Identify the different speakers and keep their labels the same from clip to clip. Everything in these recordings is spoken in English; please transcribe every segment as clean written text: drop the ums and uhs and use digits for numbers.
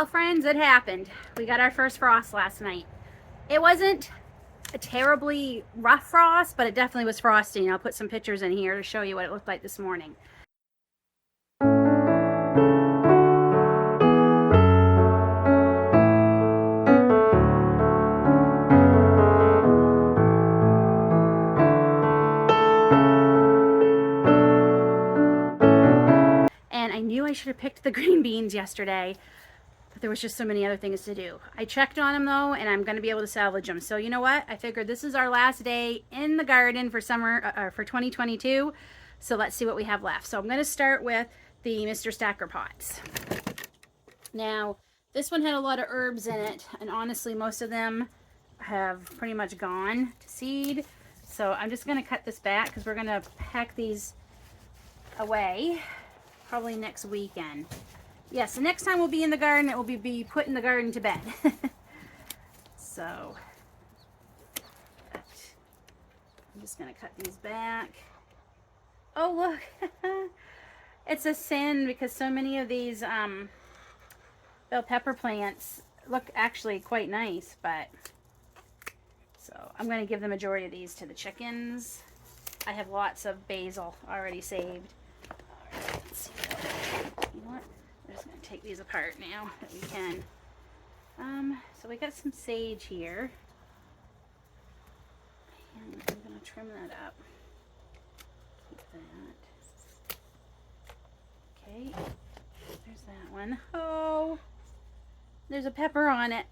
Speaker 1: Well, friends, it happened. We got our first frost last night. It wasn't a terribly rough frost, but it definitely was frosty. And I'll put some pictures in here to show you what it looked like this morning. And I knew I should have picked the green beans yesterday, but there was just so many other things to do. I checked on them though, and I'm going to be able to salvage them. So you know what? I figured this is our last day in the garden for summer, for 2022. So let's see what we have left. So I'm going to start with the Mr. Stacker pots. Now, this one had a lot of herbs in it, and honestly, most of them have pretty much gone to seed. So I'm just going to cut this back because we're going to pack these away probably next weekend. Yes, the next time we'll be in the garden, it will be putting the garden to bed. So, I'm just going to cut these back. Oh, look. It's a sin because so many of these bell pepper plants look actually quite nice, but so I'm going to give the majority of these to the chickens. I have lots of basil already saved. All right, let's see. You know what? I'm just going to take these apart now that we can. So we got some sage here. And I'm going to trim that up. Keep that. Okay. There's that one. Oh, there's a pepper on it.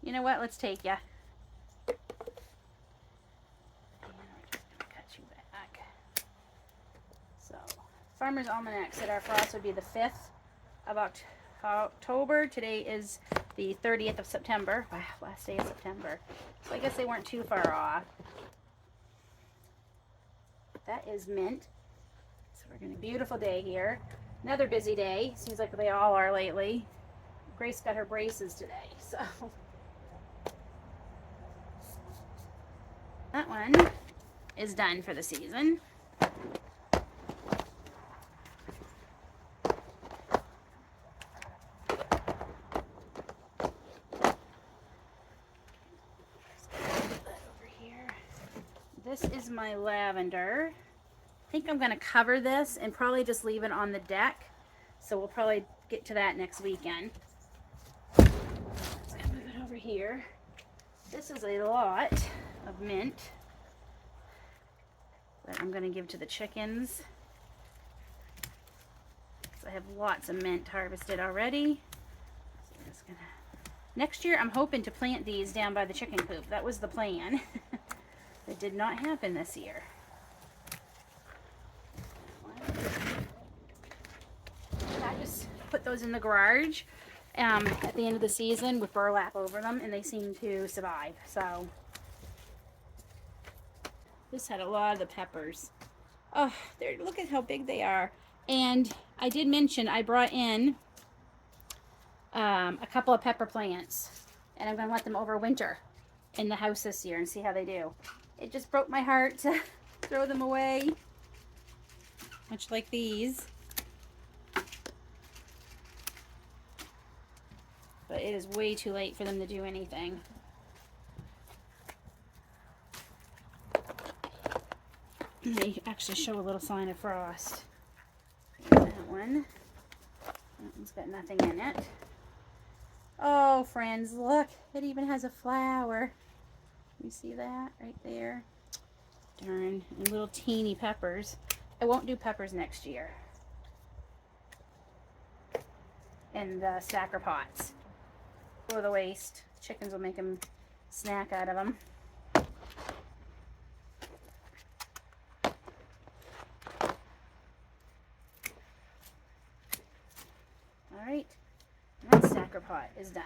Speaker 1: You know what? Let's take ya. And we're just going to cut you back. So, Farmer's Almanac said our frost would be the 5th of October. Today is the 30th of September. Wow, last day of September. So I guess they weren't too far off. That is mint. So we're going to beautiful day here. Another busy day. Seems like they all are lately. Grace got her braces today, so that one is done for the season. This is my lavender. I think I'm going to cover this and probably just leave it on the deck. So we'll probably get to that next weekend. Let's move it over here. This is a lot of mint that I'm going to give to the chickens. So I have lots of mint harvested already. So I'm just gonna... Next year I'm hoping to plant these down by the chicken coop. That was the plan. It did not happen this year. I just put those in the garage at the end of the season with burlap over them, and they seem to survive. So this had a lot of the peppers. Oh, look at how big they are. And I did mention I brought in a couple of pepper plants, and I'm going to let them overwinter in the house this year and see how they do. It just broke my heart to throw them away, much like these. But it is way too late for them to do anything. They actually show a little sign of frost. There's that one. That one's got nothing in it. Oh, friends, look. It even has a flower. You see that right there? Darn, and little teeny peppers. I won't do peppers next year. And the stacker pots. Throw the waste. Chickens will make them snack out of them. All right, that stacker pot is done.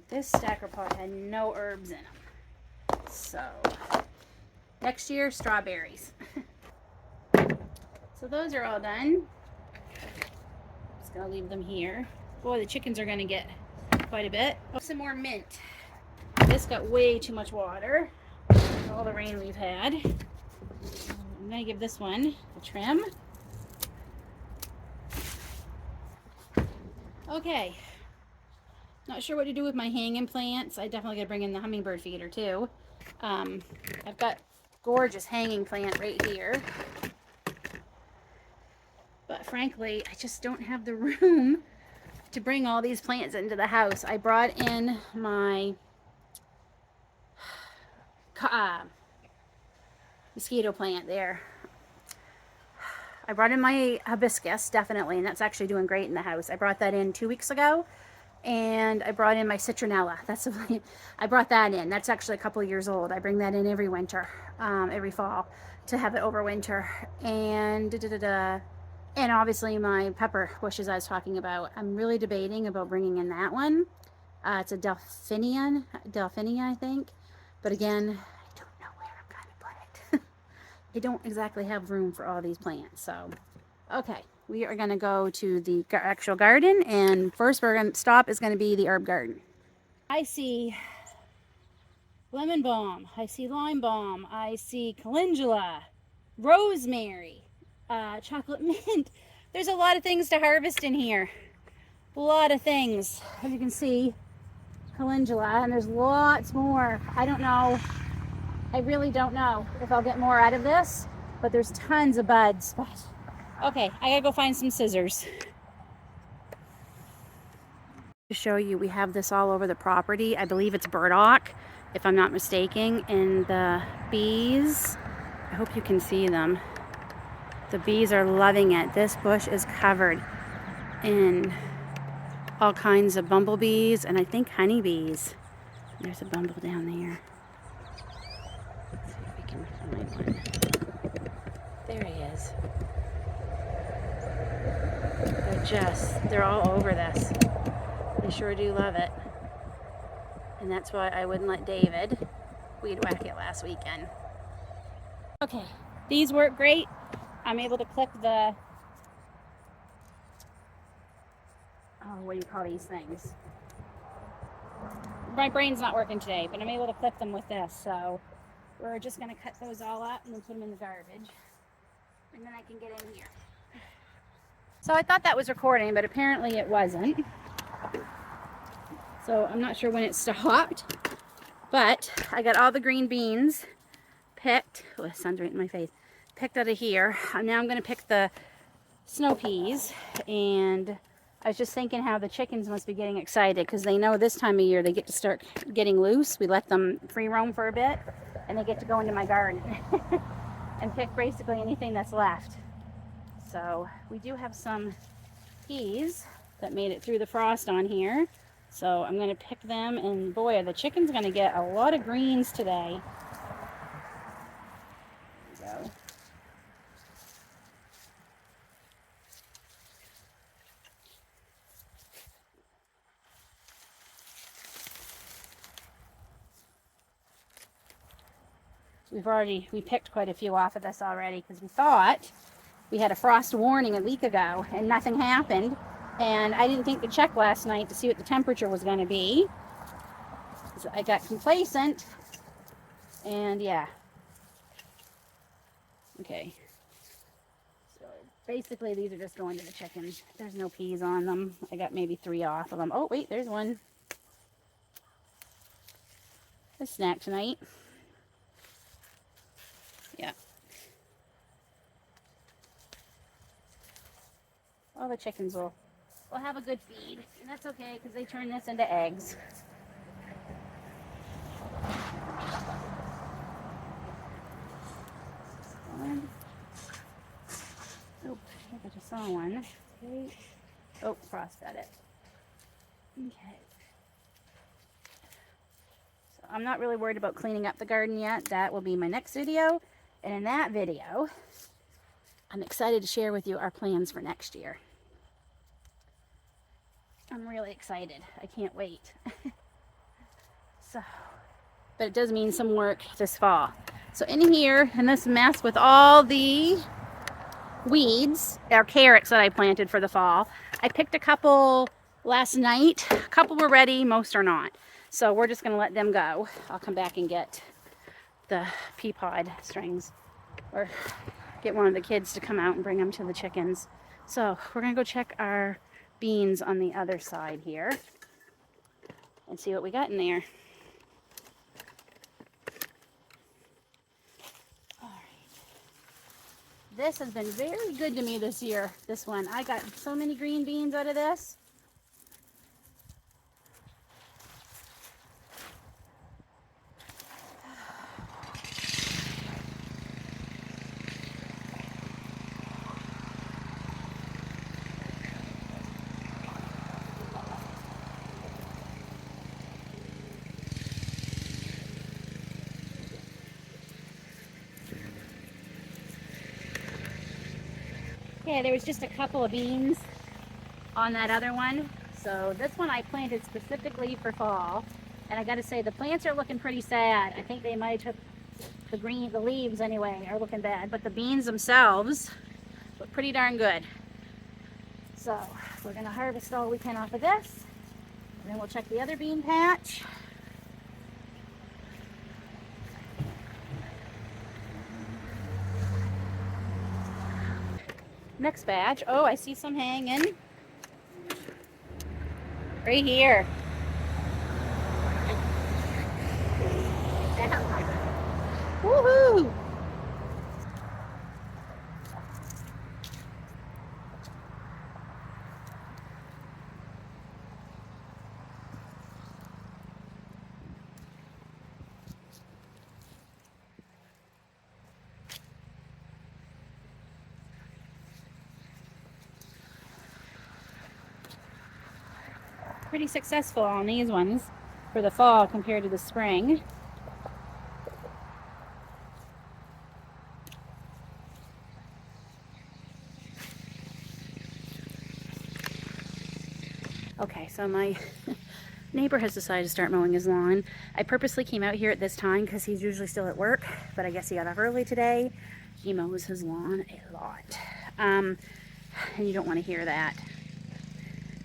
Speaker 1: This stacker pot had no herbs in them. So, next year, strawberries. So those are all done. Just gonna leave them here. Boy, the chickens are gonna get quite a bit. Oh, some more mint. This got way too much water. all the rain we've had. I'm going to give this one a trim. Okay. Not sure what to do with my hanging plants. I definitely got to bring in the hummingbird feeder too. I've got gorgeous hanging plant right here. But frankly, I just don't have the room to bring all these plants into the house. I brought in my mosquito plant there. I brought in my hibiscus, definitely, and that's actually doing great in the house. I brought that in 2 weeks ago, and I brought in my citronella. I brought that in. That's actually a couple of years old. I bring that in every winter, every fall, to have it over winter. And and obviously my pepper bushes I was talking about. I'm really debating about bringing in that one. It's a Delphinia, I think. But again, I don't know where I'm going to put it. I don't exactly have room for all these plants. So, okay, we are going to go to the actual garden. And first we're going to stop is going to be the herb garden. I see lemon balm. I see lime balm. I see calendula, rosemary, chocolate mint. There's a lot of things to harvest in here. A lot of things. As you can see, calendula, and there's lots more. I don't know. I really don't know if I'll get more out of this, but there's tons of buds. But okay, I gotta go find some scissors. To show you, we have this all over the property. I believe it's burdock, if I'm not mistaken, and the bees, I hope you can see them. The bees are loving it. This bush is covered in all kinds of bumblebees and I think honeybees. There's a bumble down there. Let's see if we can find one. There he is. They're all over this. They sure do love it. And that's why I wouldn't let David weed whack it last weekend. Okay, these work great. I'm able to clip the, what do you call these things? My brain's not working today, but I'm able to clip them with this. So we're just going to cut those all up and then put them in the garbage. And then I can get in here. So I thought that was recording, but apparently it wasn't. So I'm not sure when it stopped. But I got all the green beans picked. Oh, the sun's right in my face. Picked out of here. Now I'm going to pick the snow peas, and I was just thinking how the chickens must be getting excited because they know this time of year they get to start getting loose. We let them free roam for a bit and they get to go into my garden and pick basically anything that's left. So we do have some peas that made it through the frost on here, so I'm going to pick them, and boy, are the chickens going to get a lot of greens today. There we go. We picked quite a few off of this already because we thought we had a frost warning a week ago and nothing happened. And I didn't think to check last night to see what the temperature was going to be. So I got complacent. And yeah. Okay. So basically these are just going to the chickens. There's no peas on them. I got maybe 3 off of them. Oh wait, there's one. A snack tonight. Yeah. All the chickens will have a good feed, and that's okay because they turn this into eggs. One. Oh, I think I just saw one. Okay. Oh, frost got it. Okay. So I'm not really worried about cleaning up the garden yet. That will be my next video. And in that video, I'm excited to share with you our plans for next year. I'm really excited. I can't wait. But it does mean some work this fall. So in here, in this mess with all the weeds, or carrots that I planted for the fall, I picked a couple last night. A couple were ready, most are not. So we're just gonna let them go. I'll come back and get the pea pod strings, or get one of the kids to come out and bring them to the chickens. So we're gonna go check our beans on the other side here and see what we got in there. All right. This has been very good to me this year, this one. I got so many green beans out of this. Yeah, there was just a couple of beans on that other one. So this one I planted specifically for fall. And I gotta say, the plants are looking pretty sad. I think they might have the leaves anyway are looking bad, but the beans themselves look pretty darn good. So we're gonna harvest all we can off of this. And then we'll check the other bean patch. Next batch. Oh, I see some hanging right here. Woohoo! Pretty successful on these ones for the fall compared to the spring. Okay, so my neighbor has decided to start mowing his lawn. I purposely came out here at this time because he's usually still at work, but I guess he got up early today. He mows his lawn a lot. And you don't want to hear that.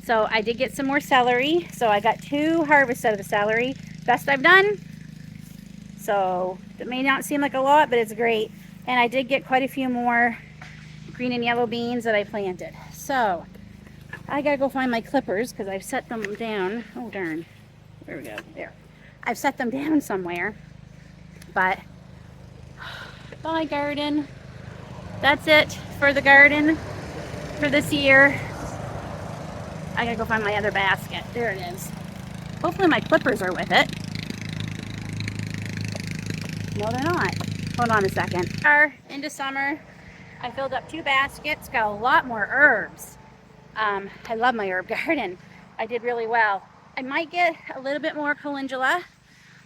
Speaker 1: So I did get some more celery. So I got 2 harvests out of the celery. Best I've done. So it may not seem like a lot, but it's great. And I did get quite a few more green and yellow beans that I planted. So I gotta go find my clippers because I've set them down. Oh darn. There we go. There. I've set them down somewhere. But bye garden. That's it for the garden for this year. I gotta go find my other basket. There it is. Hopefully my clippers are with it. No, they're not. Hold on a second. Into summer. I filled up 2 baskets. Got a lot more herbs. I love my herb garden. I did really well. I might get a little bit more calendula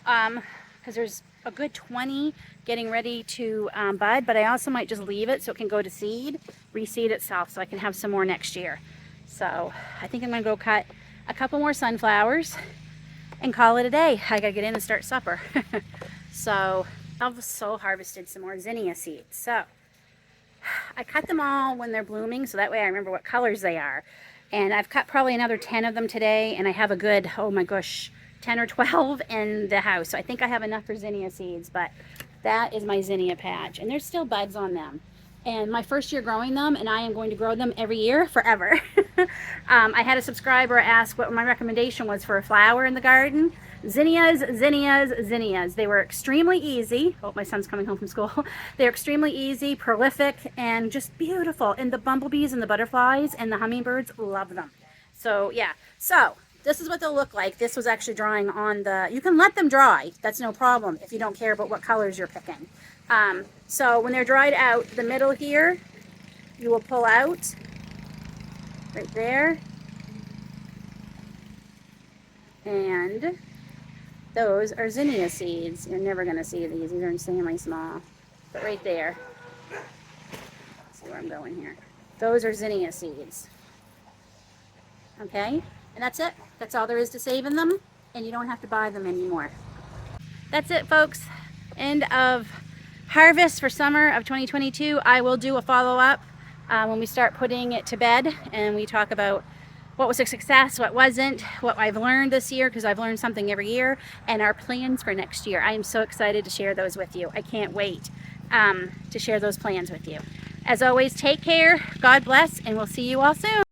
Speaker 1: because there's a good 20 getting ready to bud, but I also might just leave it so it can go to seed, reseed itself so I can have some more next year. So I think I'm gonna go cut a couple more sunflowers and call it a day. I gotta get in and start supper. So I've also harvested some more zinnia seeds. So I cut them all when they're blooming so that way I remember what colors they are. And I've cut probably another 10 of them today, and I have a good, oh my gosh, 10 or 12 in the house. So I think I have enough for zinnia seeds, but that is my zinnia patch. And there's still buds on them. And my first year growing them, and I am going to grow them every year forever. I had a subscriber ask what my recommendation was for a flower in the garden. Zinnias, zinnias, zinnias. They were extremely easy. Oh, my son's coming home from school. They're extremely easy, prolific, and just beautiful. And the bumblebees and the butterflies and the hummingbirds love them. So yeah, so this is what they'll look like. This was actually drying on the, you can let them dry. That's no problem if you don't care about what colors you're picking. So when they're dried out, the middle here, you will pull out right there. And those are zinnia seeds. You're never going to see these. These are insanely small. But right there. Let's see where I'm going here. Those are zinnia seeds. Okay? And that's it. That's all there is to saving them. And you don't have to buy them anymore. That's it, folks. End of harvest for summer of 2022. I will do a follow-up when we start putting it to bed and we talk about what was a success, what wasn't, what I've learned this year, because I've learned something every year, and our plans for next year. I am so excited to share those with you. I can't wait to share those plans with you. As always, take care, God bless, and we'll see you all soon.